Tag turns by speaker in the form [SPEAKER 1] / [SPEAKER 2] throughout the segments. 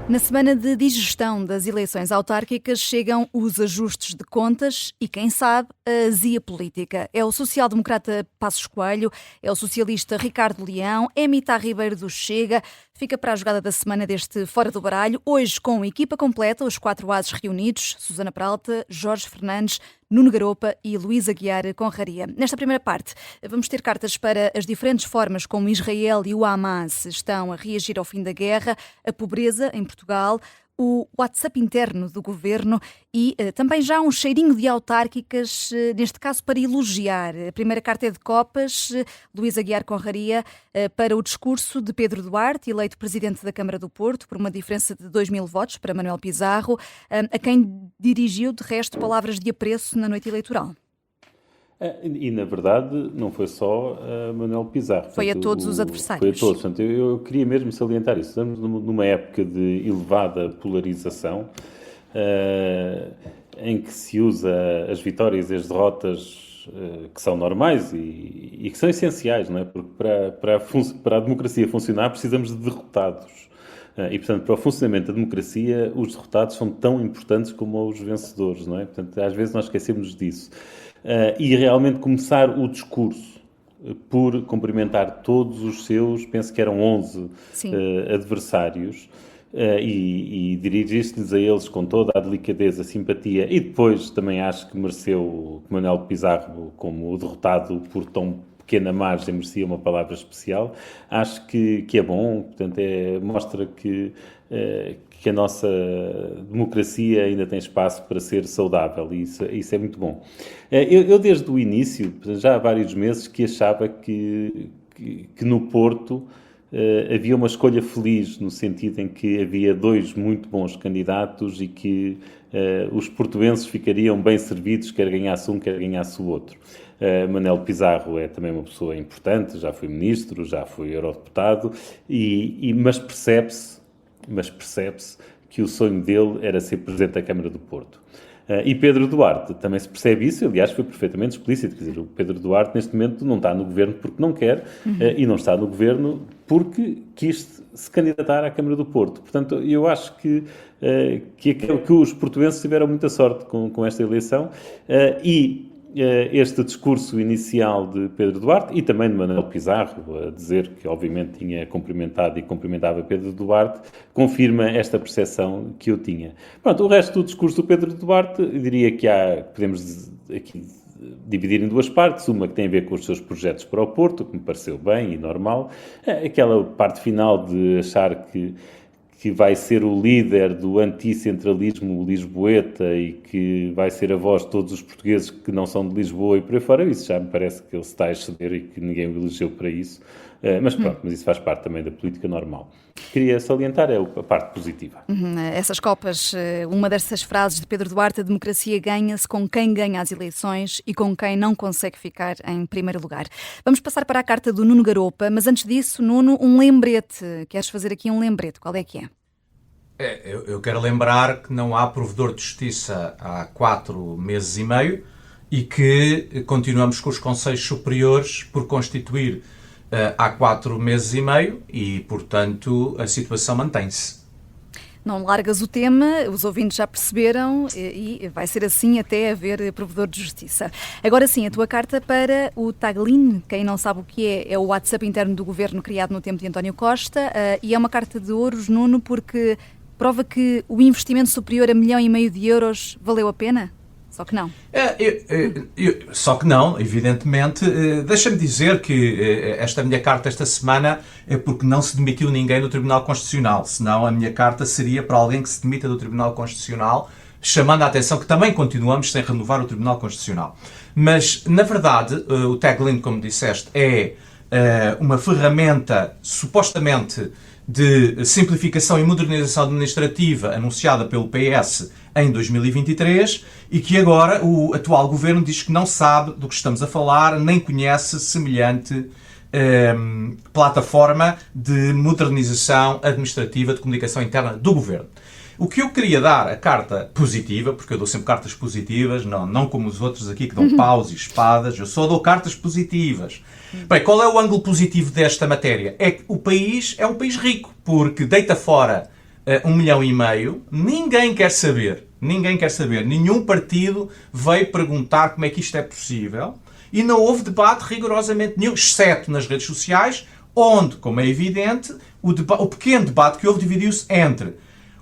[SPEAKER 1] Na semana de digestão das eleições autárquicas chegam os ajustes de contas e, quem sabe, a azia política. É o social-democrata Passos Coelho, é o socialista Ricardo Leão, é Mita Ribeiro do Chega. Fica para a jogada da semana deste Fora do Baralho, hoje com a equipa completa, os 4 ases reunidos, Susana Peralta, Jorge Fernandes, Nuno Garopa e Luís Aguiar Conraria. Nesta primeira parte, vamos ter cartas para as diferentes formas como Israel e o Hamas estão a reagir ao fim da guerra, a pobreza em Portugal, o WhatsApp interno do governo e também já um cheirinho de autárquicas, neste caso para elogiar. A primeira carta é de copas, Luís Aguiar Conraria, para o discurso de Pedro Duarte, eleito presidente da Câmara do Porto, por uma diferença de 2.000 votos para Manuel Pizarro, a quem dirigiu, de resto, palavras de apreço na noite eleitoral.
[SPEAKER 2] E, na verdade, não foi só a Manuel Pizarro.
[SPEAKER 1] Foi a todos os adversários.
[SPEAKER 2] Foi a todos. Portanto, eu queria mesmo salientar isso. Estamos numa época de elevada polarização, em que se usa as vitórias e as derrotas que são normais e que são essenciais, não é? Porque para a democracia funcionar precisamos de derrotados. E, portanto, para o funcionamento da democracia, os derrotados são tão importantes como os vencedores, não é? Portanto, às vezes nós esquecemos disso. E realmente começar o discurso por cumprimentar todos os seus, penso que eram 11 adversários, e dirigir-se-lhes a eles com toda a delicadeza, simpatia, e depois também acho que mereceu Manuel Pizarro como o derrotado por tão pequena margem, merecia uma palavra especial. Acho que é bom, portanto, mostra que a nossa democracia ainda tem espaço para ser saudável, e isso é muito bom. Eu desde o início, já há vários meses, que achava que no Porto havia uma escolha feliz, no sentido em que havia 2 muito bons candidatos e que os portuenses ficariam bem servidos, quer ganhasse um, quer ganhasse o outro. Manuel Pizarro é também uma pessoa importante, já foi ministro, já foi eurodeputado, mas percebe-se que o sonho dele era ser presidente da Câmara do Porto. E Pedro Duarte também se percebe isso, aliás, foi perfeitamente explícito. Quer dizer, o Pedro Duarte, neste momento, não está no governo porque não quer, e não está no governo porque quis se candidatar à Câmara do Porto. Portanto, eu acho que os portuenses tiveram muita sorte com esta eleição, este discurso inicial de Pedro Duarte e também de Manuel Pizarro, a dizer que obviamente tinha cumprimentado e cumprimentava Pedro Duarte, confirma esta percepção que eu tinha. Pronto, o resto do discurso do Pedro Duarte, eu diria que podemos aqui dividir em 2 partes, uma que tem a ver com os seus projetos para o Porto, que me pareceu bem e normal, aquela parte final de achar que vai ser o líder do anticentralismo lisboeta e que vai ser a voz de todos os portugueses que não são de Lisboa e por aí fora. Isso já me parece que ele se está a exceder e que ninguém o elegeu para isso. Mas pronto, mas isso faz parte também da política normal. Queria salientar a parte positiva.
[SPEAKER 1] Essas copas, uma dessas frases de Pedro Duarte: a democracia ganha-se com quem ganha as eleições e com quem não consegue ficar em primeiro lugar. Vamos passar para a carta do Nuno Garopa, mas antes disso, Nuno, um lembrete. Queres fazer aqui um lembrete? Qual é que é?
[SPEAKER 3] Eu quero lembrar que não há provedor de justiça há 4 meses e meio e que continuamos com os conselhos superiores por constituir há 4 meses e meio e, portanto, a situação mantém-se.
[SPEAKER 1] Não largas o tema, os ouvintes já perceberam e vai ser assim até haver provedor de justiça. Agora sim, a tua carta para o Taglin, quem não sabe o que é o WhatsApp interno do governo criado no tempo de António Costa, e é uma carta de ouros, Nuno, porque prova que o investimento superior a 1,5 milhão de euros valeu a pena? Só que não.
[SPEAKER 3] Só que não, evidentemente. Deixa-me dizer que esta minha carta esta semana é porque não se demitiu ninguém do Tribunal Constitucional. Senão a minha carta seria para alguém que se demita do Tribunal Constitucional, chamando a atenção que também continuamos sem renovar o Tribunal Constitucional. Mas, na verdade, o Taglin, como disseste, é uma ferramenta supostamente de simplificação e modernização administrativa anunciada pelo PS em 2023 e que agora o atual governo diz que não sabe do que estamos a falar, nem conhece semelhante plataforma de modernização administrativa de comunicação interna do governo. O que eu queria dar a carta positiva, porque eu dou sempre cartas positivas, não como os outros aqui que dão paus e espadas, eu só dou cartas positivas. Bem, qual é o ângulo positivo desta matéria? É que o país é um país rico, porque deita fora 1,5 milhão, ninguém quer saber. Ninguém quer saber. Nenhum partido veio perguntar como é que isto é possível. E não houve debate rigorosamente nenhum, exceto nas redes sociais, onde, como é evidente, o pequeno debate que houve dividiu-se entre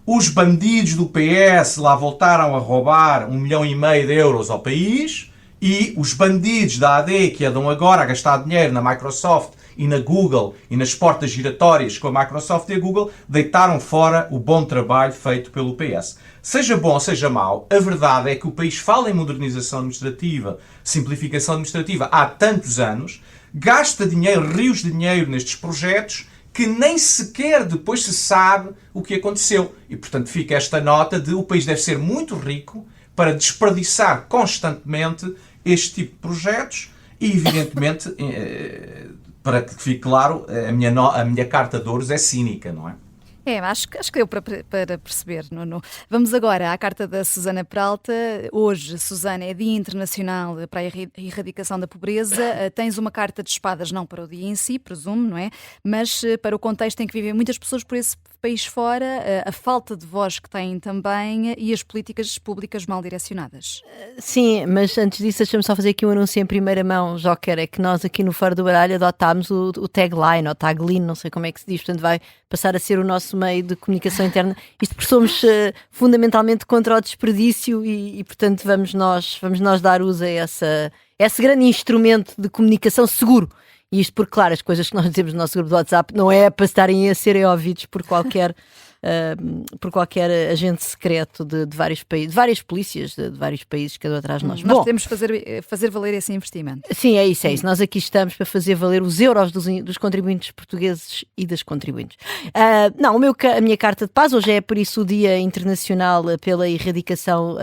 [SPEAKER 3] os bandidos do PS lá voltaram a roubar 1,5 milhão de euros ao país e os bandidos da AD que andam agora a gastar dinheiro na Microsoft e na Google e nas portas giratórias com a Microsoft e a Google deitaram fora o bom trabalho feito pelo PS. Seja bom ou seja mau, a verdade é que o país fala em modernização administrativa, simplificação administrativa há tantos anos, gasta dinheiro, rios de dinheiro nestes projetos que nem sequer depois se sabe o que aconteceu. E, portanto, fica esta nota de o país deve ser muito rico para desperdiçar constantemente este tipo de projetos e, evidentemente, para que fique claro, a minha carta de ouros é cínica, não é?
[SPEAKER 1] Acho que deu para perceber, Nuno. Vamos agora à carta da Susana Peralta. Hoje, Susana, é Dia Internacional para a Erradicação da Pobreza. Tens uma carta de espadas não para o dia em si, presumo, não é? Mas para o contexto em que vivem muitas pessoas por esse país fora, a falta de voz que têm também e as políticas públicas mal direcionadas.
[SPEAKER 4] Sim, mas antes disso deixa-me só fazer aqui um anúncio em primeira mão, Joker, é que nós aqui no Fora do Baralho adotámos o tagline, ou tagline, não sei como é que se diz, portanto vai passar a ser o nosso meio de comunicação interna, isto porque somos fundamentalmente contra o desperdício e portanto vamos nós dar uso a esse grande instrumento de comunicação seguro. E isto porque, claro, as coisas que nós dizemos no nosso grupo de WhatsApp não é para estarem a serem ouvidos por qualquer agente secreto de vários países, de várias polícias de vários países, cada um atrás de nós.
[SPEAKER 1] Nós podemos fazer valer esse investimento.
[SPEAKER 4] Sim, é isso. Nós aqui estamos para fazer valer os euros dos contribuintes portugueses e das contribuintes. A minha carta de paz, hoje é por isso o Dia Internacional pela Erradicação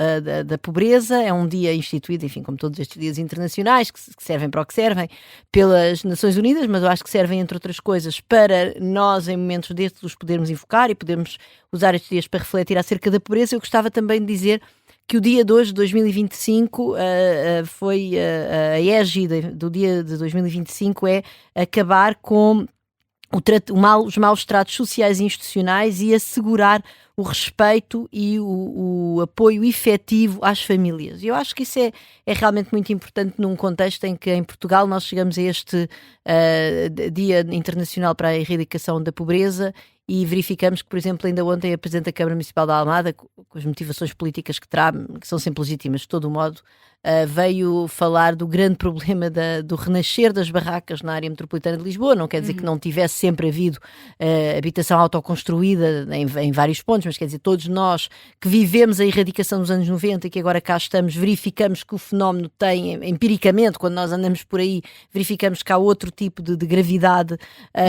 [SPEAKER 4] da Pobreza, é um dia instituído, enfim, como todos estes dias internacionais, que servem para o que servem, pelas Nações Unidas, mas eu acho que servem, entre outras coisas, para nós, em momentos destes, os podermos invocar e podermos usar estes dias para refletir acerca da pobreza. Eu gostava também de dizer que o dia de hoje, 2025, foi a égide do dia de 2025 é acabar com os maus tratos sociais e institucionais e assegurar o respeito e o apoio efetivo às famílias. E eu acho que isso é realmente muito importante num contexto em que em Portugal nós chegamos a este Dia Internacional para a Erradicação da Pobreza e verificamos que, por exemplo, ainda ontem a Presidente da Câmara Municipal da Almada, com as motivações políticas que são sempre legítimas de todo o modo, veio falar do grande problema do renascer das barracas na área metropolitana de Lisboa. Não quer dizer que não tivesse sempre havido habitação autoconstruída em vários pontos, mas quer dizer, todos nós que vivemos a erradicação dos anos 90 e que agora cá estamos, verificamos que o fenómeno tem, empiricamente, quando nós andamos por aí, verificamos que há outro tipo de gravidade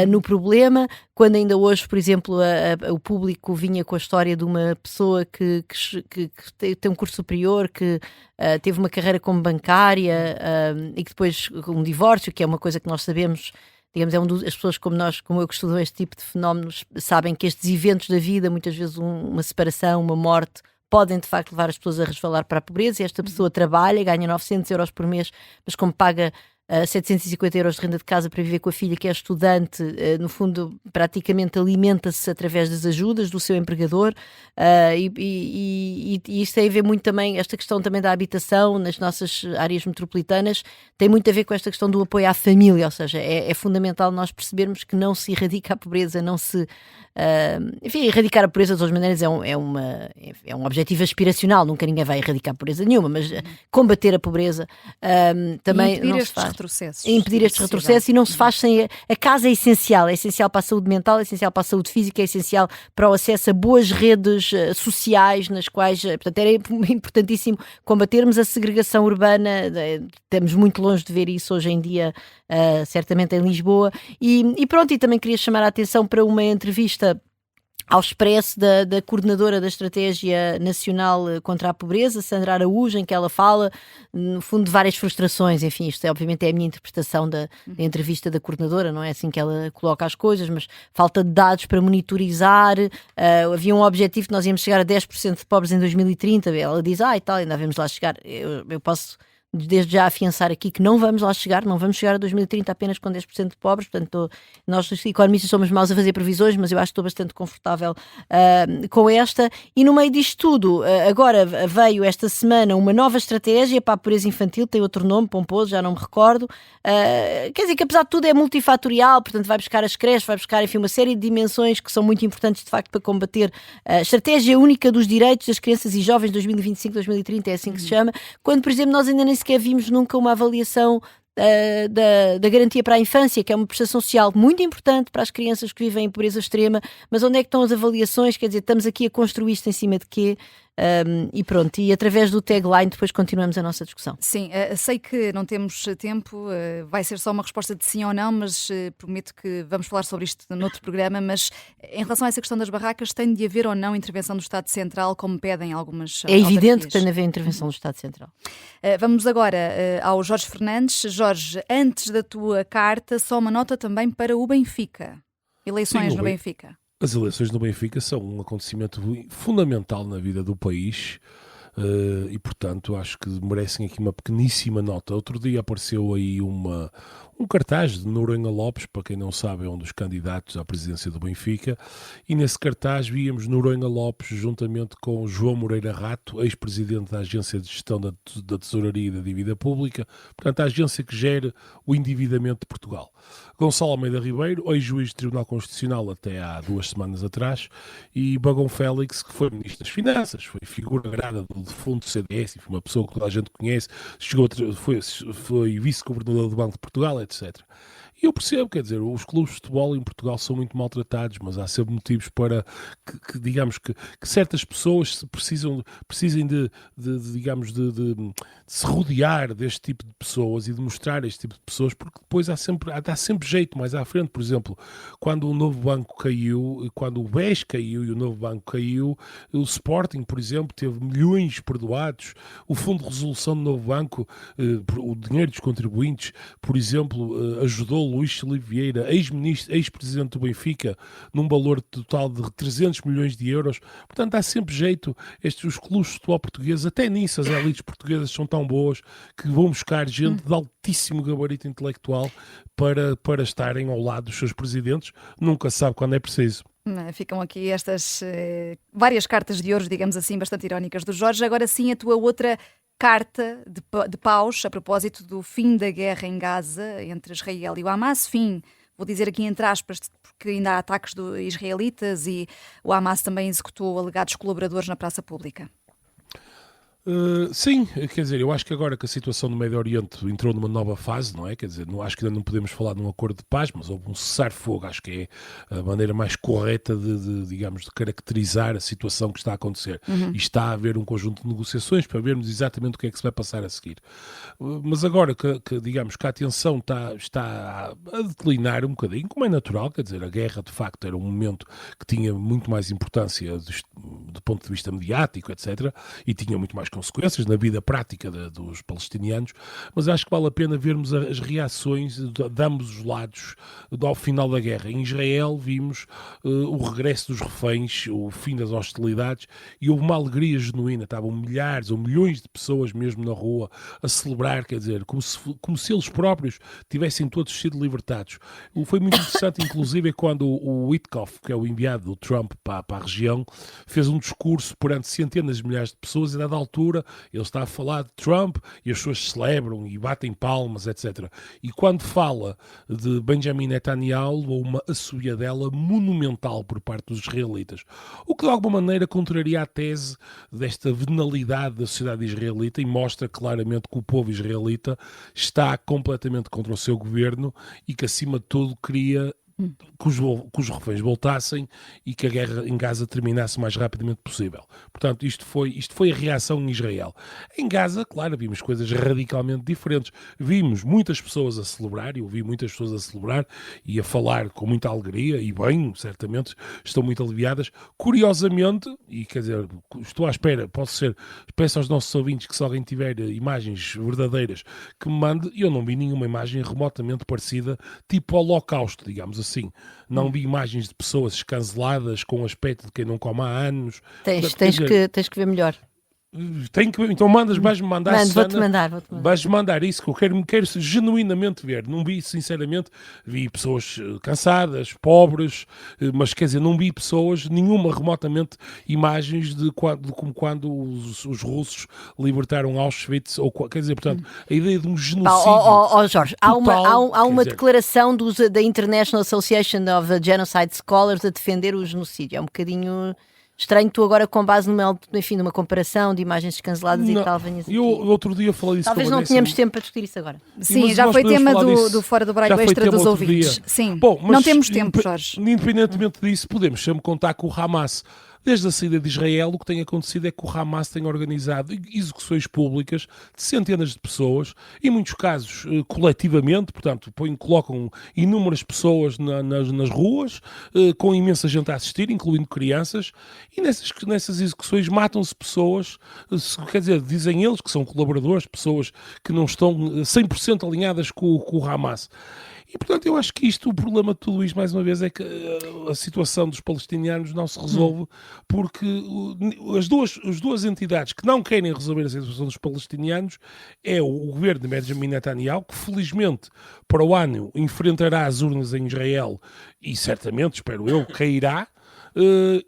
[SPEAKER 4] no problema. Quando ainda hoje, por exemplo, o público vinha com a história de uma pessoa que tem um curso superior, que teve uma carreira como bancária e que depois um divórcio, que é uma coisa que nós sabemos, digamos, as pessoas como eu que estudam este tipo de fenómenos, sabem que estes eventos da vida, muitas vezes uma separação, uma morte, podem de facto levar as pessoas a resvalar para a pobreza. E esta pessoa trabalha, ganha 900 euros por mês, mas como paga 750 euros de renda de casa para viver com a filha, que é estudante, no fundo praticamente alimenta-se através das ajudas do seu empregador, e isto tem a ver muito também, esta questão também da habitação nas nossas áreas metropolitanas tem muito a ver com esta questão do apoio à família, ou seja, é fundamental nós percebermos que não se erradica a pobreza, não se enfim, erradicar a pobreza de todas as maneiras é um objetivo aspiracional, nunca ninguém vai erradicar a pobreza nenhuma, mas combater a pobreza também não se faz. Impedir estes retrocessos, e não se faz sem a casa. É essencial para a saúde mental, é essencial para a saúde física, é essencial para o acesso a boas redes sociais, nas quais, portanto, era importantíssimo combatermos a segregação urbana. Estamos muito longe de ver isso hoje em dia, certamente em Lisboa, e pronto, e também queria chamar a atenção para uma entrevista ao Expresso da coordenadora da Estratégia Nacional contra a Pobreza, Sandra Araújo, em que ela fala, no fundo, de várias frustrações. Enfim, isto obviamente é a minha interpretação da entrevista da coordenadora, não é assim que ela coloca as coisas, mas falta de dados para monitorizar. Havia um objetivo que nós íamos chegar a 10% de pobres em 2030, ela diz, e tal, ainda devemos lá chegar. Eu posso desde já afiançar aqui que não vamos lá chegar, não vamos chegar a 2030 apenas com 10% de pobres, portanto nós os economistas somos maus a fazer previsões, mas eu acho que estou bastante confortável com esta. E no meio disto tudo, agora veio esta semana uma nova estratégia para a pobreza infantil, tem outro nome pomposo, já não me recordo, quer dizer que apesar de tudo é multifatorial, portanto vai buscar as creches, vai buscar enfim uma série de dimensões que são muito importantes de facto para combater a estratégia única dos direitos das crianças e jovens 2025-2030, é assim que se chama, quando por exemplo nós ainda nem sequer vimos nunca uma avaliação da garantia para a infância, que é uma prestação social muito importante para as crianças que vivem em pobreza extrema, mas onde é que estão as avaliações? Quer dizer, estamos aqui a construir isto em cima de quê? E pronto, e através do tagline depois continuamos a nossa discussão.
[SPEAKER 1] Sim, sei que não temos tempo, vai ser só uma resposta de sim ou não, mas prometo que vamos falar sobre isto noutro programa, mas em relação a essa questão das barracas, tem de haver ou não intervenção do Estado Central, como pedem algumas
[SPEAKER 4] É evidente que tem de haver intervenção do Estado Central.
[SPEAKER 1] Vamos agora ao Jorge Fernandes. Jorge, antes da tua carta, só uma nota também para o Benfica. Eleições no Benfica.
[SPEAKER 5] As eleições no Benfica são um acontecimento fundamental na vida do país e, portanto, acho que merecem aqui uma pequeníssima nota. Outro dia apareceu aí um cartaz de Noronha Lopes, para quem não sabe, é um dos candidatos à presidência do Benfica, e nesse cartaz víamos Noronha Lopes juntamente com João Moreira Rato, ex-presidente da Agência de Gestão da Tesouraria e da Dívida Pública, portanto, a agência que gera o endividamento de Portugal. Gonçalo Almeida Ribeiro, ex-juiz do Tribunal Constitucional até há 2 semanas atrás, e Bagão Félix, que foi ministro das Finanças, foi figura grada do defunto CDS, foi uma pessoa que toda a gente conhece, foi vice-governador do Banco de Portugal, etc. E eu percebo, quer dizer, os clubes de futebol em Portugal são muito maltratados, mas há sempre motivos para digamos que certas pessoas precisem de se rodear deste tipo de pessoas e de mostrar este tipo de pessoas, porque depois dá sempre jeito mais à frente. Por exemplo, quando o Novo Banco caiu, quando o BES caiu e o Novo Banco caiu, o Sporting, por exemplo, teve milhões perdoados, o Fundo de Resolução do Novo Banco, o dinheiro dos contribuintes, por exemplo, ajudou Luís Filipe Vieira, ex-presidente do Benfica, num valor total de 300 milhões de euros. Portanto, há sempre jeito. Os clubes de futebol portugueses, até nisso as elites portuguesas são tão boas que vão buscar gente de altíssimo gabarito intelectual para estarem ao lado dos seus presidentes. Nunca se sabe quando é preciso.
[SPEAKER 1] Ficam aqui estas várias cartas de ouro, digamos assim, bastante irónicas do Jorge. Agora sim, a tua outra carta de paus a propósito do fim da guerra em Gaza entre Israel e o Hamas. Fim, vou dizer aqui entre aspas, porque ainda há ataques israelitas e o Hamas também executou alegados colaboradores na praça pública.
[SPEAKER 5] Sim, quer dizer, eu acho que agora que a situação no Médio Oriente entrou numa nova fase, não é? Quer dizer, acho que ainda não podemos falar de um acordo de paz, mas houve um cessar-fogo, acho que é a maneira mais correta de caracterizar a situação que está a acontecer. E está a haver um conjunto de negociações para vermos exatamente o que é que se vai passar a seguir. Mas agora que a atenção está a declinar um bocadinho, como é natural, quer dizer, a guerra de facto era um momento que tinha muito mais importância do ponto de vista mediático, etc., e tinha muito mais consequências na vida prática dos palestinianos, mas acho que vale a pena vermos as reações de ambos os lados ao final da guerra. Em Israel vimos o regresso dos reféns, o fim das hostilidades, e houve uma alegria genuína. Estavam milhares ou milhões de pessoas mesmo na rua a celebrar, quer dizer, como se eles próprios tivessem todos sido libertados. Foi muito interessante, inclusive, quando o Witkoff, que é o enviado do Trump para a região, fez um discurso perante centenas de milhares de pessoas, e a dada altura ele está a falar de Trump e as pessoas celebram e batem palmas, etc. E quando fala de Benjamin Netanyahu, houve uma assobiadela monumental por parte dos israelitas. O que de alguma maneira contraria a tese desta venalidade da sociedade israelita e mostra claramente que o povo israelita está completamente contra o seu governo e que acima de tudo queria que os reféns voltassem e que a guerra em Gaza terminasse o mais rapidamente possível. Portanto, isto foi a reação em Israel. Em Gaza, claro, vimos coisas radicalmente diferentes. Vimos muitas pessoas a celebrar, eu vi muitas pessoas a celebrar e a falar com muita alegria, e bem, certamente, estão muito aliviadas. Curiosamente, e quer dizer, estou à espera, peço aos nossos ouvintes que se alguém tiver imagens verdadeiras que me mande, eu não vi nenhuma imagem remotamente parecida, tipo Holocausto, digamos assim. Não vi imagens de pessoas escanceladas com o aspecto de quem não come há anos.
[SPEAKER 4] Tens que ver melhor.
[SPEAKER 5] Então vais-me mandar, Susana,
[SPEAKER 4] vou-te mandar.
[SPEAKER 5] Vais-me mandar isso, que eu quero genuinamente ver. Não vi, sinceramente, vi pessoas cansadas, pobres, mas quer dizer, não vi pessoas, nenhuma remotamente, imagens de como quando os russos libertaram Auschwitz, ou quer dizer, portanto, a ideia de um genocídio.
[SPEAKER 4] Jorge,
[SPEAKER 5] total,
[SPEAKER 4] há uma declaração da International Association of Genocide Scholars a defender o genocídio. É um bocadinho estranho tu agora, com base numa comparação de imagens descanceladas e tal, venhas aqui.
[SPEAKER 5] Eu outro dia falei isso.
[SPEAKER 4] Talvez não tenhamos tempo para discutir isso agora.
[SPEAKER 1] Sim, já foi tema do Fora do Baralho Extra dos ouvintes. Sim, não temos tempo, Jorge.
[SPEAKER 5] Independentemente disso, podemos sempre contar com o Hamas. Desde a saída de Israel, o que tem acontecido é que o Hamas tem organizado execuções públicas de centenas de pessoas, em muitos casos coletivamente, portanto, colocam inúmeras pessoas nas ruas, com imensa gente a assistir, incluindo crianças, e nessas execuções matam-se pessoas, quer dizer, dizem eles que são colaboradores, pessoas que não estão 100% alinhadas com o Hamas. E, portanto, eu acho que o problema de tudo isto, mais uma vez, é que a situação dos palestinianos não se resolve porque as duas entidades que não querem resolver a situação dos palestinianos é o governo de Benjamin Netanyahu, que felizmente para o ano enfrentará as urnas em Israel e certamente, espero eu, cairá.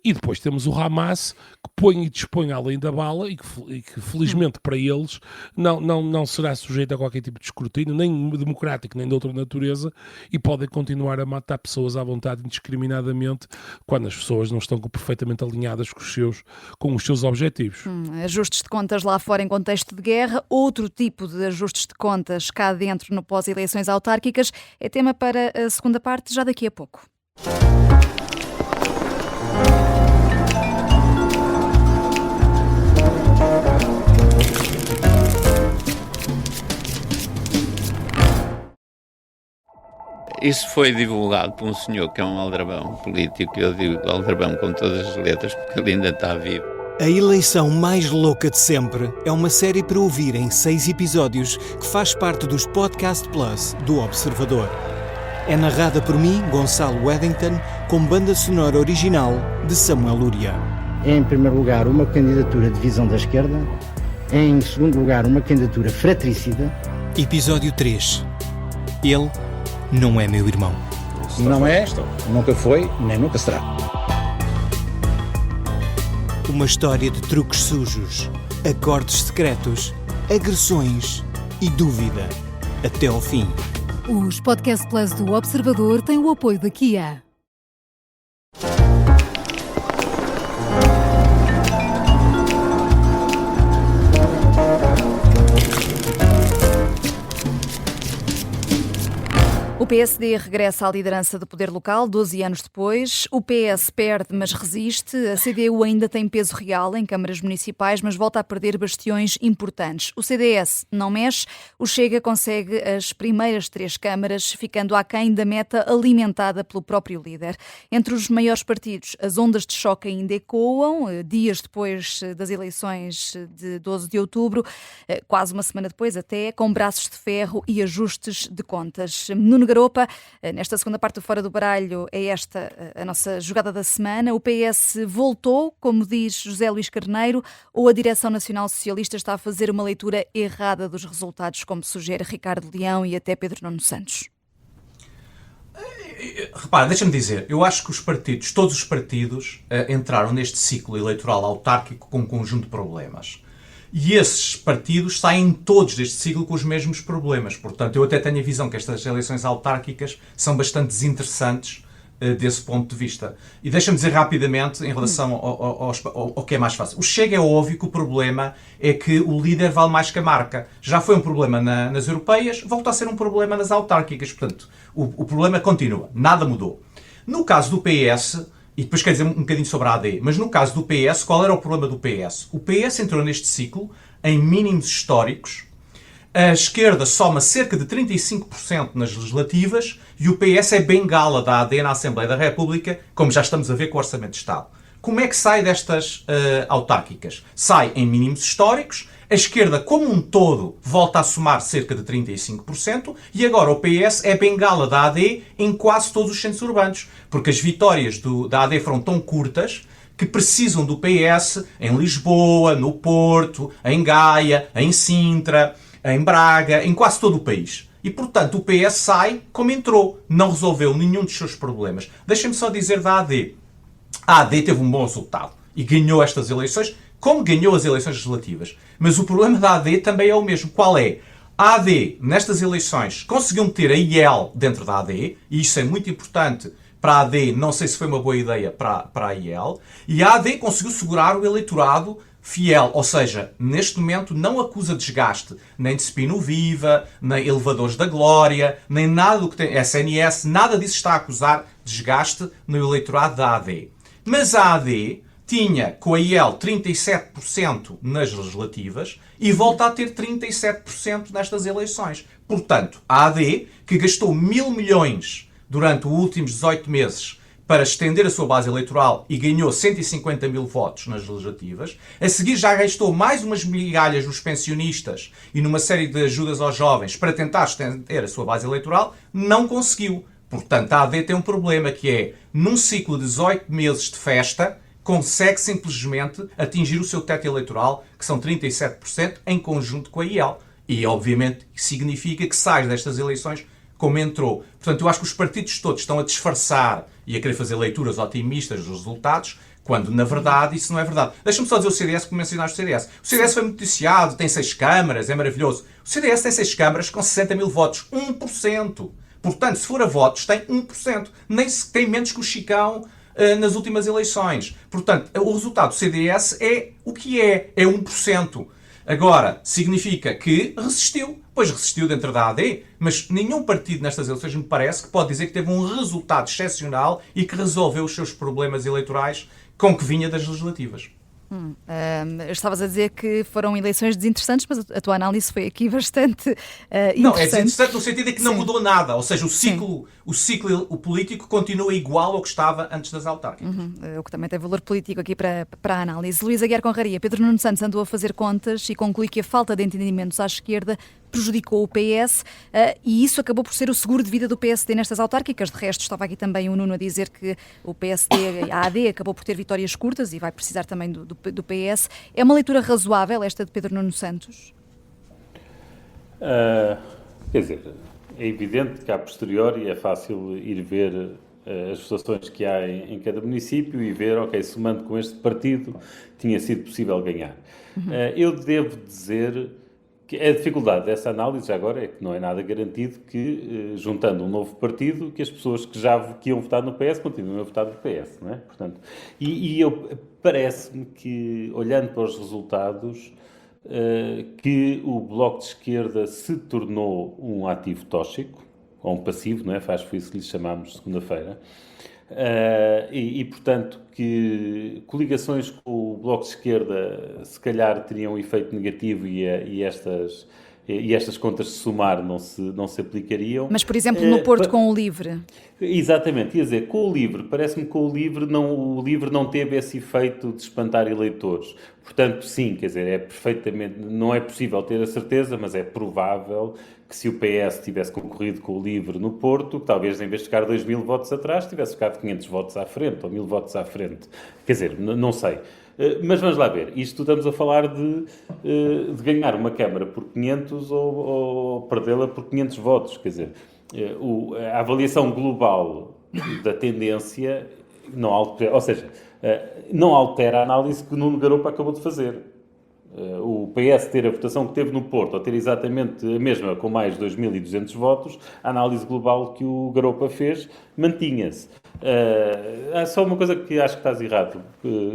[SPEAKER 5] E depois temos o Hamas, que põe e dispõe além da bala e que felizmente para eles não será sujeito a qualquer tipo de escrutínio, nem democrático, nem de outra natureza, e podem continuar a matar pessoas à vontade indiscriminadamente quando as pessoas não estão perfeitamente alinhadas com os seus objetivos.
[SPEAKER 1] Ajustes de contas lá fora em contexto de guerra, outro tipo de ajustes de contas cá dentro no pós-eleições autárquicas, é tema para a segunda parte já daqui a pouco.
[SPEAKER 6] Isso foi divulgado por um senhor que é um aldrabão político, eu digo aldrabão com todas as letras porque ele ainda está vivo.
[SPEAKER 7] A eleição mais louca de sempre é uma série para ouvir em 6 episódios que faz parte dos Podcast Plus do Observador. É narrada por mim, Gonçalo Weddington, com banda sonora original de Samuel Luria.
[SPEAKER 8] Em primeiro lugar, uma candidatura de visão da esquerda. Em segundo lugar, uma candidatura fratricida.
[SPEAKER 7] Episódio 3. Ele não é meu irmão.
[SPEAKER 9] Não é, nunca foi, nem nunca será.
[SPEAKER 7] Uma história de truques sujos, acordos secretos, agressões e dúvida. Até ao fim.
[SPEAKER 10] Os Podcast Plus do Observador têm o apoio da Kia.
[SPEAKER 1] O PSD regressa à liderança do poder local 12 anos depois. O PS perde, mas resiste. A CDU ainda tem peso real em câmaras municipais, mas volta a perder bastiões importantes. O CDS não mexe. O Chega consegue as primeiras 3 câmaras, ficando aquém da meta alimentada pelo próprio líder. Entre os maiores partidos, as ondas de choque ainda ecoam, dias depois das eleições de 12 de outubro, quase uma semana depois até, com braços de ferro e ajustes de contas. Nuno Garopa, nesta segunda parte do Fora do Baralho, é esta a nossa jogada da semana. O PS voltou, como diz José Luís Carneiro, ou a Direção Nacional Socialista está a fazer uma leitura errada dos resultados, como sugere Ricardo Leão e até Pedro Nuno Santos?
[SPEAKER 3] Repara, deixa-me dizer, eu acho que todos os partidos entraram neste ciclo eleitoral autárquico com um conjunto de problemas. E esses partidos saem todos deste ciclo com os mesmos problemas. Portanto, eu até tenho a visão que estas eleições autárquicas são bastante desinteressantes desse ponto de vista. E deixa-me dizer rapidamente, em relação ao que é mais fácil. O Chega é óbvio que o problema é que o líder vale mais que a marca. Já foi um problema nas europeias, volta a ser um problema nas autárquicas. Portanto, o problema continua. Nada mudou. No caso do PS... E depois quer dizer um bocadinho sobre a AD. Mas no caso do PS, qual era o problema do PS? O PS entrou neste ciclo em mínimos históricos. A esquerda soma cerca de 35% nas legislativas e o PS é bengala da AD na Assembleia da República, como já estamos a ver com o Orçamento de Estado. Como é que sai destas autárquicas? Sai em mínimos históricos, a esquerda como um todo volta a somar cerca de 35% e agora o PS é bengala da AD em quase todos os centros urbanos, porque as vitórias da AD foram tão curtas que precisam do PS em Lisboa, no Porto, em Gaia, em Sintra, em Braga, em quase todo o país. E, portanto, o PS sai como entrou. Não resolveu nenhum dos seus problemas. Deixem-me só dizer da AD. A AD teve um bom resultado e ganhou estas eleições, como ganhou as eleições legislativas. Mas o problema da AD também é o mesmo. Qual é? A AD, nestas eleições, conseguiu meter a IEL dentro da AD, e isso é muito importante para a AD, não sei se foi uma boa ideia para a IEL, e a AD conseguiu segurar o eleitorado fiel, ou seja, neste momento não acusa desgaste nem de Spino Viva, nem Elevadores da Glória, nem nada do que tem SNS, nada disso está a acusar desgaste no eleitorado da AD. Mas a AD tinha com a IEL 37% nas legislativas e volta a ter 37% nestas eleições. Portanto, a AD, que gastou 1.000 milhões durante os últimos 18 meses para estender a sua base eleitoral e ganhou 150 mil votos nas legislativas, a seguir já gastou mais umas migalhas nos pensionistas e numa série de ajudas aos jovens para tentar estender a sua base eleitoral, não conseguiu. Portanto, a AD tem um problema que é, num ciclo de 18 meses de festa, consegue simplesmente atingir o seu teto eleitoral, que são 37%, em conjunto com a IEL. E, obviamente, significa que sai destas eleições como entrou. Portanto, eu acho que os partidos todos estão a disfarçar e a querer fazer leituras otimistas dos resultados, quando, na verdade, isso não é verdade. Deixa-me só dizer o CDS, porque mencionaste o CDS. O CDS foi noticiado, tem 6 câmaras, é maravilhoso. O CDS tem 6 câmaras com 60 mil votos, 1%. Portanto, se for a votos, tem 1%. Nem se tem menos que o Chicão nas últimas eleições. Portanto, o resultado do CDS é o que é 1%. Agora, significa que resistiu. Pois resistiu dentro da AD, mas nenhum partido nestas eleições me parece que pode dizer que teve um resultado excepcional e que resolveu os seus problemas eleitorais com que vinha das legislativas.
[SPEAKER 1] Estavas a dizer que foram eleições desinteressantes, mas a tua análise foi aqui bastante interessante.
[SPEAKER 3] Não, é desinteressante no sentido de que não mudou nada. Ou seja, o ciclo político continua igual ao que estava antes das autárquicas.
[SPEAKER 1] O que também tem valor político aqui para a análise. Luís Aguiar Conraria, Pedro Nuno Santos andou a fazer contas e conclui que a falta de entendimentos à esquerda prejudicou o PS e isso acabou por ser o seguro de vida do PSD nestas autárquicas. De resto, estava aqui também o Nuno a dizer que o PSD, a AD, acabou por ter vitórias curtas e vai precisar também do PS. É uma leitura razoável esta de Pedro Nuno Santos?
[SPEAKER 2] Quer dizer, é evidente que a posteriori é fácil ir ver as votações que há em cada município e ver, ok, somando com este partido, tinha sido possível ganhar. Eu devo dizer que a dificuldade dessa análise, já agora, é que não é nada garantido que, juntando um novo partido, que as pessoas que iam votar no PS continuem a votar no PS, não é? Portanto, parece-me que, olhando para os resultados, que o Bloco de Esquerda se tornou um ativo tóxico, ou um passivo, não é? Foi isso que lhe chamámos segunda-feira. Portanto, que coligações com o Bloco de Esquerda se calhar teriam um efeito negativo e estas contas de somar não se aplicariam.
[SPEAKER 1] Mas, por exemplo, no Porto com o LIVRE.
[SPEAKER 2] Exatamente, ia dizer, com o LIVRE, parece-me que o LIVRE não teve esse efeito de espantar eleitores. Portanto, sim, quer dizer, não é possível ter a certeza, mas é provável que se o PS tivesse concorrido com o LIVRE no Porto, talvez em vez de ficar 2.000 votos atrás, tivesse ficado 500 votos à frente, ou 1.000 votos à frente. Quer dizer, não sei. Mas vamos lá ver. Isto estamos a falar de ganhar uma Câmara por 500 ou perdê-la por 500 votos. Quer dizer, a avaliação global da tendência não altera a análise que o Nuno Garopa acabou de fazer. O PS ter a votação que teve no Porto, ou ter exatamente a mesma, com mais 2.200 votos, a análise global que o Garopa fez mantinha-se. Há só uma coisa que acho que estás errado,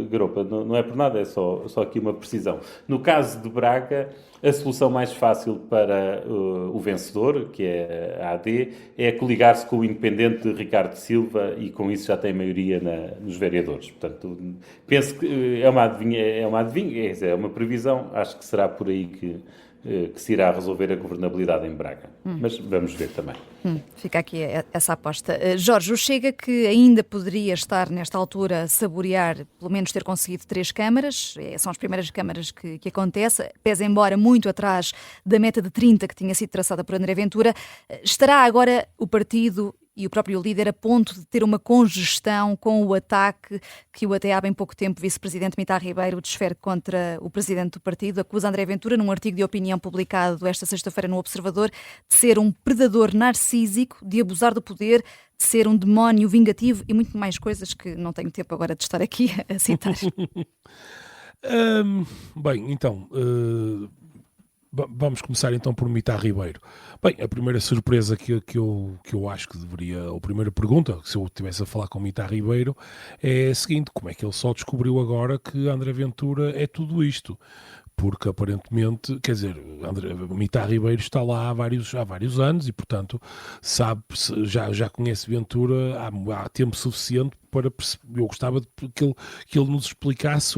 [SPEAKER 2] Garopa, não é por nada, é só aqui uma precisão. No caso de Braga, a solução mais fácil para o vencedor, que é a AD, é coligar-se com o independente Ricardo Silva e com isso já tem maioria nos vereadores. Portanto, penso que é uma previsão, acho que será por aí que se irá resolver a governabilidade em Braga. Mas vamos ver também.
[SPEAKER 1] Fica aqui essa aposta. Jorge, o Chega que ainda poderia estar nesta altura a saborear, pelo menos ter conseguido 3 câmaras, são as primeiras câmaras que acontece, pese embora muito atrás da meta de 30 que tinha sido traçada por André Ventura, estará agora o partido e o próprio líder a ponto de ter uma congestão com o ataque que o até há bem pouco tempo vice-presidente Mita Ribeiro desfere contra o presidente do partido. Acusa André Ventura, num artigo de opinião publicado esta sexta-feira no Observador, de ser um predador narcísico, de abusar do poder, de ser um demónio vingativo e muito mais coisas que não tenho tempo agora de estar aqui a citar.
[SPEAKER 5] Bem, então... Vamos começar então por Mita Ribeiro. Bem, a primeira surpresa que eu acho que deveria, ou a primeira pergunta, se eu estivesse a falar com Mita Ribeiro, é a seguinte: como é que ele só descobriu agora que André Ventura é tudo isto? Porque aparentemente, quer dizer, Mita Ribeiro está lá há vários anos e, portanto, sabe, já conhece Ventura há tempo suficiente para perceber. Eu gostava que ele nos explicasse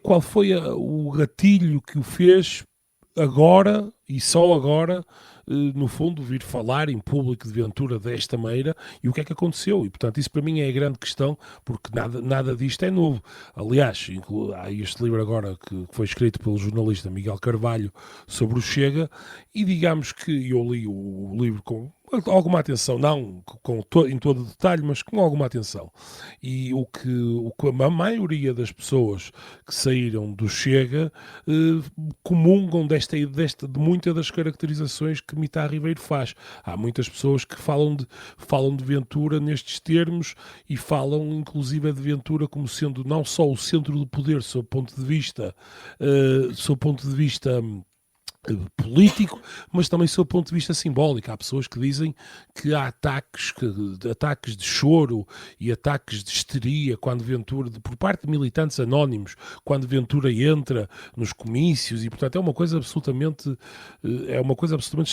[SPEAKER 5] qual foi o gatilho que o fez agora, e só agora, no fundo, vir falar em público de Ventura desta maneira, e o que é que aconteceu. E, portanto, isso para mim é a grande questão, porque nada disto é novo. Aliás, há este livro agora que foi escrito pelo jornalista Miguel Carvalho sobre o Chega, e digamos que eu li o livro com alguma atenção, não em todo detalhe, mas com alguma atenção. E o que a maioria das pessoas que saíram do Chega comungam de muitas das caracterizações que Mita Ribeiro faz. Há muitas pessoas que falam de Ventura nestes termos e falam inclusive de Ventura como sendo não só o centro do poder sob o ponto de vista político, mas também sob o ponto de vista simbólico. Há pessoas que dizem que há ataques de choro e ataques de histeria quando Ventura, por parte de militantes anónimos, quando Ventura entra nos comícios, e portanto é uma coisa absolutamente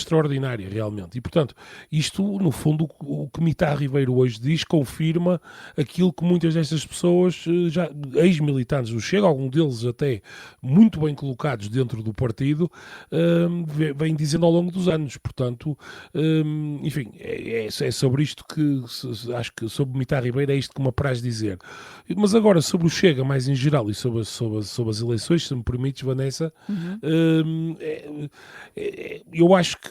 [SPEAKER 5] extraordinária realmente. E portanto, isto no fundo, o que Mita Ribeiro hoje diz confirma aquilo que muitas destas pessoas, já ex-militantes do Chega, alguns deles até muito bem colocados dentro do partido, vem dizendo ao longo dos anos. Portanto, enfim, é sobre isto que acho que sobre Mita Ribeiro é isto que me apraz dizer. Mas agora sobre o Chega mais em geral e sobre as eleições, se me permites, Vanessa, eu acho que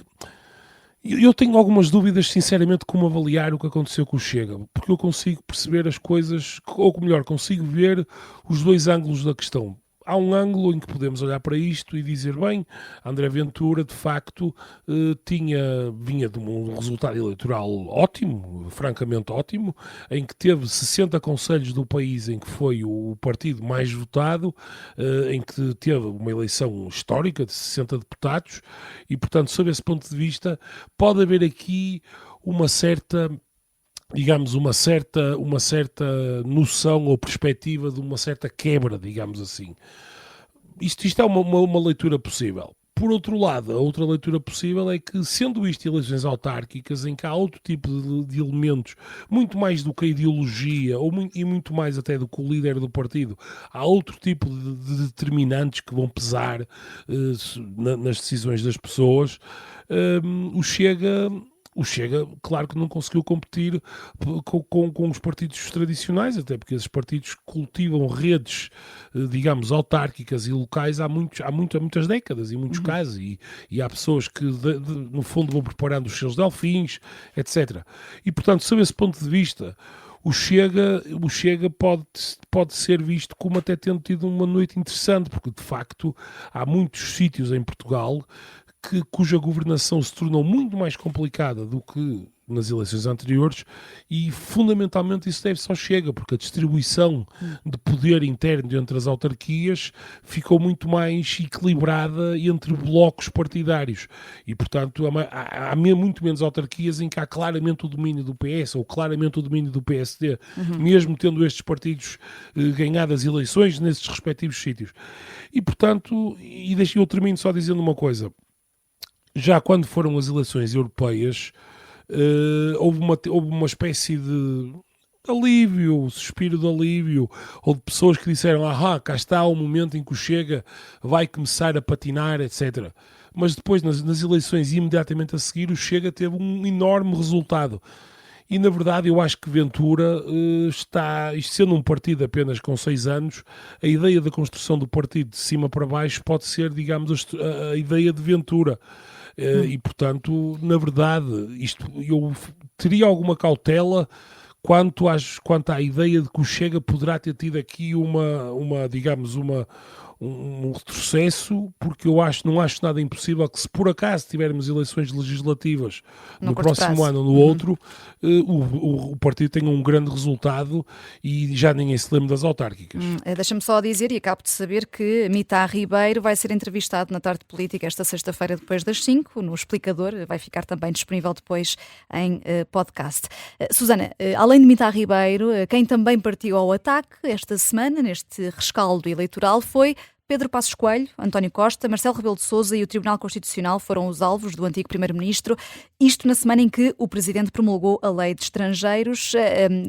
[SPEAKER 5] eu tenho algumas dúvidas, sinceramente, como avaliar o que aconteceu com o Chega, porque eu consigo perceber as coisas, ou melhor, consigo ver os dois ângulos da questão. Há um ângulo em que podemos olhar para isto e dizer, bem, André Ventura, de facto, vinha de um resultado eleitoral ótimo, francamente ótimo, em que teve 60 concelhos do país em que foi o partido mais votado, em que teve uma eleição histórica de 60 deputados, e, portanto, sob esse ponto de vista, pode haver aqui uma certa noção ou perspectiva de uma certa quebra, digamos assim. Isto é uma leitura possível. Por outro lado, a outra leitura possível é que, sendo isto eleições autárquicas, em que há outro tipo de elementos, muito mais do que a ideologia, e muito mais até do que o líder do partido, há outro tipo de determinantes que vão pesar nas decisões das pessoas, o Chega, claro que não conseguiu competir com os partidos tradicionais, até porque esses partidos cultivam redes, digamos, autárquicas e locais há muitas décadas, em muitos casos, e há pessoas que, no fundo, vão preparando os seus delfins, etc. E, portanto, sob esse ponto de vista, o Chega pode ser visto como até tendo tido uma noite interessante, porque, de facto, há muitos sítios em Portugal cuja governação se tornou muito mais complicada do que nas eleições anteriores, e fundamentalmente isso deve-se ao Chega, porque a distribuição de poder interno entre as autarquias ficou muito mais equilibrada entre blocos partidários, e portanto há muito menos autarquias em que há claramente o domínio do PS ou claramente o domínio do PSD, mesmo tendo estes partidos ganhado as eleições nesses respectivos sítios. E portanto, eu termino só dizendo uma coisa: já quando foram as eleições europeias, houve uma espécie de alívio, suspiro de alívio, ou de pessoas que disseram, cá está o momento em que o Chega vai começar a patinar, etc. Mas depois, nas eleições imediatamente a seguir, o Chega teve um enorme resultado. E, na verdade, eu acho que Ventura isto sendo um partido apenas com 6 anos, a ideia da construção do partido de cima para baixo pode ser, digamos, a ideia de Ventura. e, portanto, na verdade, eu teria alguma cautela quanto à ideia de que o Chega poderá ter tido aqui um retrocesso, porque não acho nada impossível que, se por acaso tivermos eleições legislativas no próximo ano ou no outro, o partido tenha um grande resultado e já ninguém se lembra das autárquicas.
[SPEAKER 1] Deixa-me só dizer, e acabo de saber, que Mita Ribeiro vai ser entrevistado na Tarde Política esta sexta-feira depois das 5, no Explicador. Vai ficar também disponível depois em podcast. Susana, além de Mita Ribeiro, quem também partiu ao ataque esta semana, neste rescaldo eleitoral, foi Pedro Passos Coelho, António Costa, Marcelo Rebelo de Sousa e o Tribunal Constitucional foram os alvos do antigo Primeiro-Ministro. Isto na semana em que o Presidente promulgou a Lei de Estrangeiros.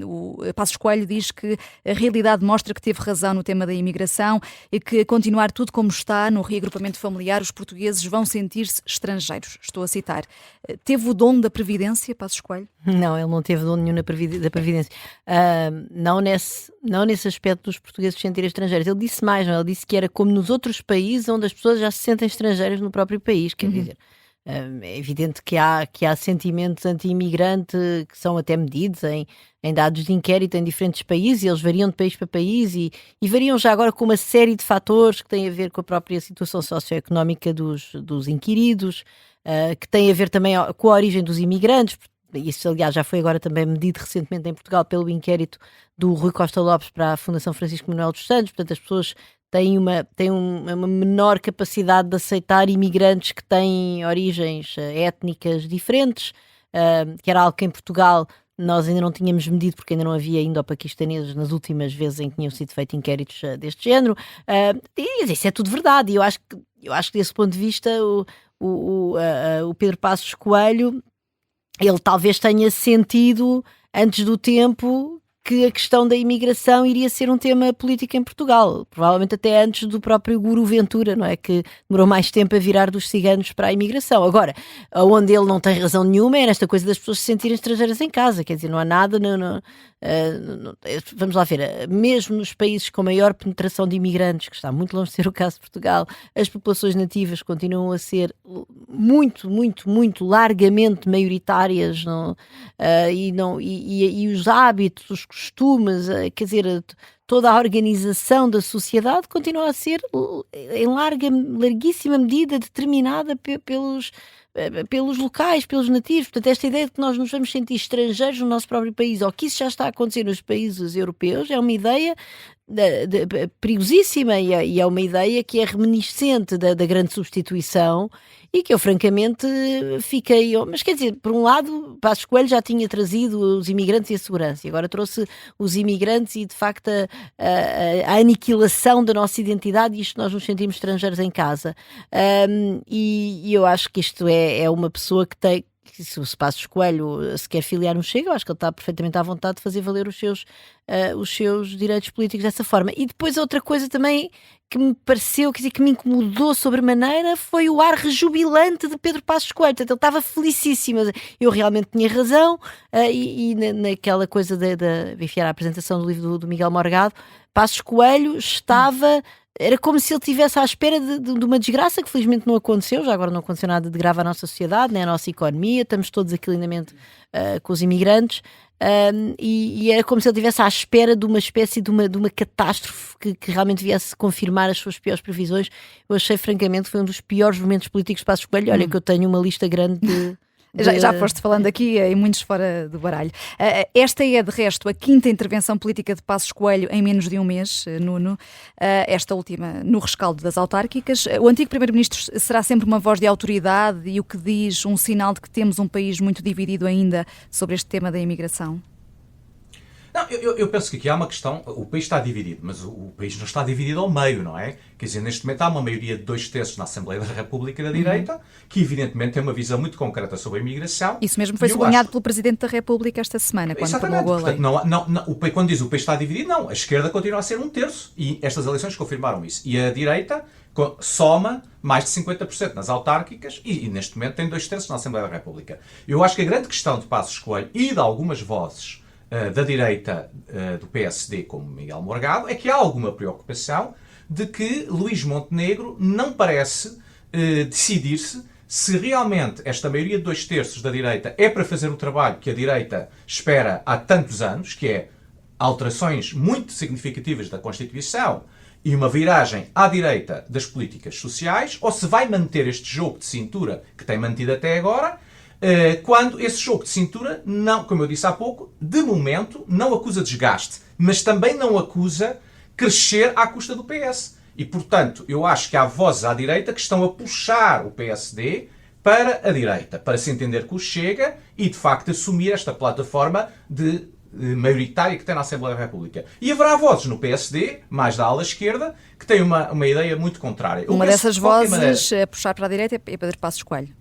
[SPEAKER 1] O Passos Coelho diz que a realidade mostra que teve razão no tema da imigração e que, a continuar tudo como está, no reagrupamento familiar, os portugueses vão sentir-se estrangeiros. Estou a citar. Teve o dom da Previdência, Passos Coelho?
[SPEAKER 4] Não, ele não teve dom nenhum da Previdência. Não nesse aspecto dos portugueses se sentirem estrangeiros. Ele disse mais, não? Ele disse que era como nos outros países onde as pessoas já se sentem estrangeiras no próprio país. Quer dizer, é evidente que há sentimentos anti-imigrante que são até medidos em dados de inquérito em diferentes países, e eles variam de país para país e variam já agora com uma série de fatores que têm a ver com a própria situação socioeconómica dos inquiridos, que têm a ver também com a origem dos imigrantes. Isso, aliás, já foi agora também medido recentemente em Portugal pelo inquérito do Rui Costa Lopes para a Fundação Francisco Manuel dos Santos. Portanto, as pessoas têm uma menor capacidade de aceitar imigrantes que têm origens étnicas diferentes, que era algo que em Portugal nós ainda não tínhamos medido, porque ainda não havia indo-paquistaneses nas últimas vezes em que tinham sido feitos inquéritos deste género. E isso é tudo verdade. Eu acho que desse ponto de vista o Pedro Passos Coelho, ele talvez tenha sentido antes do tempo que a questão da imigração iria ser um tema político em Portugal, provavelmente até antes do próprio Guru Ventura, não é? Que demorou mais tempo a virar dos ciganos para a imigração. Agora, onde ele não tem razão nenhuma é nesta coisa das pessoas se sentirem estrangeiras em casa, quer dizer, não há nada, vamos lá ver, mesmo nos países com maior penetração de imigrantes, que está muito longe de ser o caso de Portugal, as populações nativas continuam a ser muito, muito, muito largamente maioritárias, e os hábitos, os costumes, quer dizer, toda a organização da sociedade continua a ser em larguíssima medida determinada pelos locais, pelos nativos. Portanto, esta ideia de que nós nos vamos sentir estrangeiros no nosso próprio país, ou que isso já está a acontecer nos países europeus, é uma ideia perigosíssima, e é uma ideia que é reminiscente da grande substituição, e que eu francamente fiquei... Mas quer dizer, por um lado, Passos Coelho já tinha trazido os imigrantes e a segurança, e agora trouxe os imigrantes e, de facto, a aniquilação da nossa identidade, e isto nós nos sentimos estrangeiros em casa. E eu acho que isto é uma pessoa que tem... Se o Passos Coelho se quer filiar no Chega, eu acho que ele está perfeitamente à vontade de fazer valer os seus direitos políticos dessa forma. E depois outra coisa também que me pareceu, quer dizer, que me incomodou sobremaneira, foi o ar rejubilante de Pedro Passos Coelho. Portanto, ele estava felicíssimo. Eu realmente tinha razão, e naquela coisa enfim, a apresentação do livro do Miguel Morgado, Passos Coelho estava... Era como se ele estivesse à espera de uma desgraça que felizmente não aconteceu. Já agora não aconteceu nada de grave à nossa sociedade, nem à nossa economia. Estamos todos aqui lindamente com os imigrantes. E era como se ele estivesse à espera de uma espécie de uma catástrofe que realmente viesse confirmar as suas piores previsões. Eu achei, francamente, que foi um dos piores momentos políticos de Passos Coelho. Olha que eu tenho uma lista grande de...
[SPEAKER 1] Já foste falando aqui e muitos fora do baralho. Esta é, de resto, a quinta intervenção política de Passos Coelho em menos de um mês, Nuno. Esta última no rescaldo das autárquicas. O antigo Primeiro-Ministro será sempre uma voz de autoridade e o que diz um sinal de que temos um país muito dividido ainda sobre este tema da imigração?
[SPEAKER 3] Não, eu penso que aqui há uma questão, o país está dividido, mas o país não está dividido ao meio, não é? Quer dizer, neste momento há uma maioria de 2/3 na Assembleia da República da direita, que evidentemente tem uma visão muito concreta sobre a imigração.
[SPEAKER 1] Isso mesmo foi sublinhado pelo Presidente da República esta semana, quando promulgou a lei.
[SPEAKER 3] Portanto, quando diz o país está dividido, não, a esquerda continua a ser 1/3, e estas eleições confirmaram isso. E a direita soma mais de 50% nas autárquicas e neste momento tem 2/3 na Assembleia da República. Eu acho que a grande questão de Passos Coelho e de algumas vozes da direita do PSD, como Miguel Morgado, é que há alguma preocupação de que Luís Montenegro não parece decidir-se Se realmente esta maioria de 2/3 da direita é para fazer o trabalho que a direita espera há tantos anos, que é alterações muito significativas da Constituição e uma viragem à direita das políticas sociais, ou se vai manter este jogo de cintura que tem mantido até agora, quando esse jogo de cintura, não, como eu disse há pouco, de momento não acusa desgaste, mas também não acusa crescer à custa do PS. E, portanto, eu acho que há vozes à direita que estão a puxar o PSD para a direita, para se entender com o Chega e, de facto, assumir esta plataforma maioritária que tem na Assembleia da República. E haverá vozes no PSD, mais da ala esquerda, que têm uma ideia muito contrária.
[SPEAKER 1] Uma dessas vozes a puxar para a direita é Pedro Passos Coelho.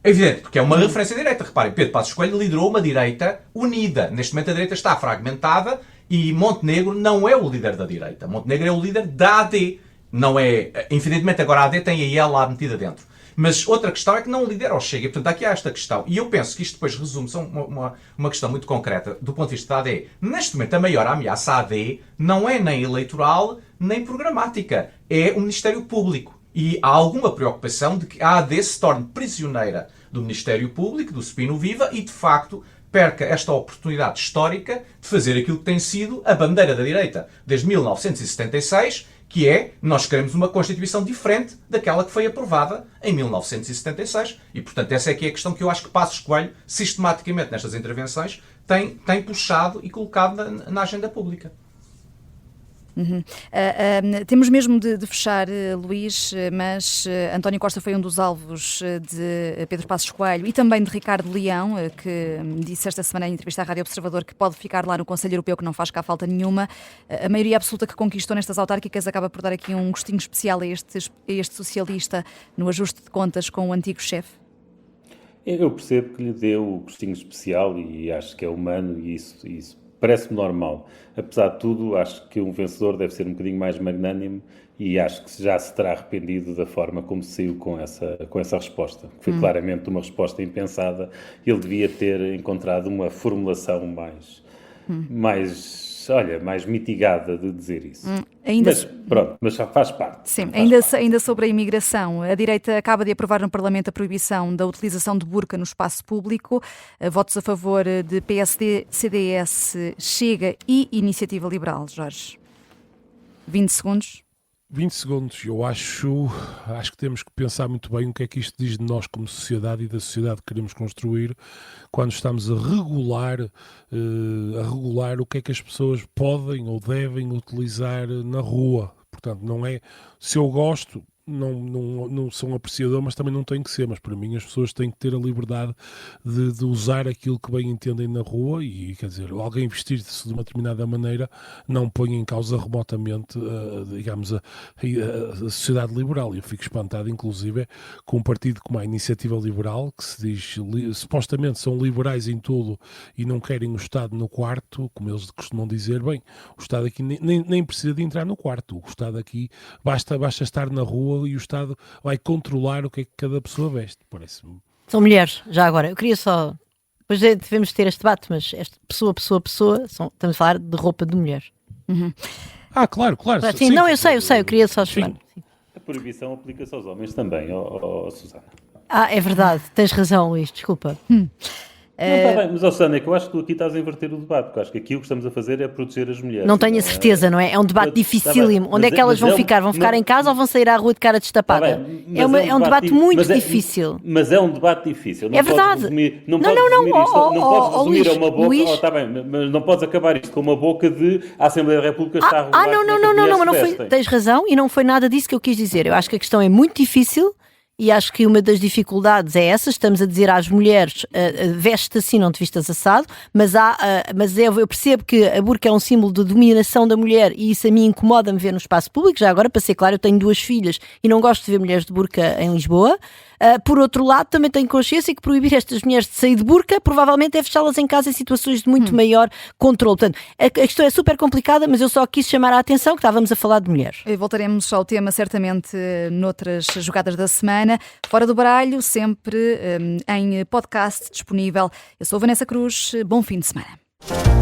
[SPEAKER 3] É evidente, porque é uma referência direta. Reparem, Pedro Passos Coelho liderou uma direita unida. Neste momento a direita está fragmentada e Montenegro não é o líder da direita. Montenegro é o líder da AD. Não é... Infelizmente agora a AD tem a IEL lá metida dentro. Mas outra questão é que não lidera o Chega. Portanto, aqui há esta questão. E eu penso que isto depois resume-se a uma questão muito concreta do ponto de vista da AD. Neste momento, a maior ameaça à AD não é nem eleitoral, nem programática. É o Ministério Público. E há alguma preocupação de que a AD se torne prisioneira do Ministério Público, do Spino Viva, e, de facto, perca esta oportunidade histórica de fazer aquilo que tem sido a bandeira da direita desde 1976, que é, nós queremos uma Constituição diferente daquela que foi aprovada em 1976. E, portanto, essa é que é a questão que eu acho que Passos Coelho, sistematicamente nestas intervenções, tem puxado e colocado na agenda pública.
[SPEAKER 1] Temos mesmo de fechar, Luís, mas António Costa foi um dos alvos de Pedro Passos Coelho e também de Ricardo Leão, que disse esta semana em entrevista à Rádio Observador que pode ficar lá no Conselho Europeu, que não faz cá falta nenhuma. A maioria absoluta que conquistou nestas autárquicas acaba por dar aqui um gostinho especial a este socialista no ajuste de contas com o antigo chefe?
[SPEAKER 2] Eu percebo que lhe deu o gostinho especial e acho que é humano e isso parece-me normal. Apesar de tudo, acho que um vencedor deve ser um bocadinho mais magnânimo e acho que já se terá arrependido da forma como saiu com essa resposta. Foi claramente uma resposta impensada. Ele devia ter encontrado uma formulação mais mitigada de dizer isso. Mas faz parte.
[SPEAKER 1] Sim, ainda sobre a imigração, a direita acaba de aprovar no Parlamento a proibição da utilização de burca no espaço público. Votos a favor de PSD, CDS, Chega e Iniciativa Liberal. Jorge, 20 segundos.
[SPEAKER 5] 20 segundos. Eu acho que temos que pensar muito bem o que é que isto diz de nós como sociedade e da sociedade que queremos construir quando estamos a regular o que é que as pessoas podem ou devem utilizar na rua. Portanto, não é... Se eu gosto... Não sou um apreciador, mas também não tenho que ser. Mas para mim as pessoas têm que ter a liberdade de usar aquilo que bem entendem na rua e, quer dizer, alguém vestir-se de uma determinada maneira não põe em causa remotamente, a sociedade liberal. Eu fico espantado, inclusive, com um partido como a Iniciativa Liberal, que se diz, supostamente são liberais em tudo e não querem o Estado no quarto, como eles costumam dizer. Bem, o Estado aqui nem precisa de entrar no quarto. O Estado aqui basta estar na rua e o Estado vai controlar o que é que cada pessoa veste, parece-me.
[SPEAKER 4] São mulheres, já agora. Eu queria só... Depois devemos ter este debate, mas pessoa, estamos a falar de roupa de mulher.
[SPEAKER 5] Claro.
[SPEAKER 4] Sim, não, eu sei, eu queria só chamar.
[SPEAKER 2] A proibição aplica-se aos homens também, Susana.
[SPEAKER 4] É verdade, tens razão, Luís, desculpa.
[SPEAKER 2] Não, está bem, mas Susana, é que eu acho que tu aqui estás a inverter o debate, porque acho que aqui o que estamos a fazer é proteger as mulheres.
[SPEAKER 4] Não tenho a certeza, não é? É um debate dificílimo. Onde é que elas vão ficar? Vão ficar em casa ou vão sair à rua de cara destapada? É um debate muito difícil.
[SPEAKER 2] Mas é um debate difícil.
[SPEAKER 4] É verdade.
[SPEAKER 2] Não podes resumir a uma boca... Está bem, mas não podes acabar isto com uma boca de a Assembleia da República está a regular...
[SPEAKER 4] Não foi. Tens razão e não foi nada disso que eu quis dizer. Eu acho que a questão é muito difícil. E acho que uma das dificuldades é essa. Estamos a dizer às mulheres, veste assim, não te vistas assado, mas eu percebo que a burca é um símbolo de dominação da mulher e isso a mim incomoda-me ver no espaço público. Já agora, para ser claro, eu tenho 2 filhas e não gosto de ver mulheres de burca em Lisboa. Por outro lado, também tenho consciência que proibir estas mulheres de sair de burca provavelmente é fechá-las em casa em situações de muito maior controle. Portanto, a questão é super complicada, mas eu só quis chamar a atenção que estávamos a falar de mulheres.
[SPEAKER 1] Voltaremos ao tema certamente noutras jogadas da semana. Fora do baralho, sempre em podcast disponível. Eu sou Vanessa Cruz. Bom fim de semana.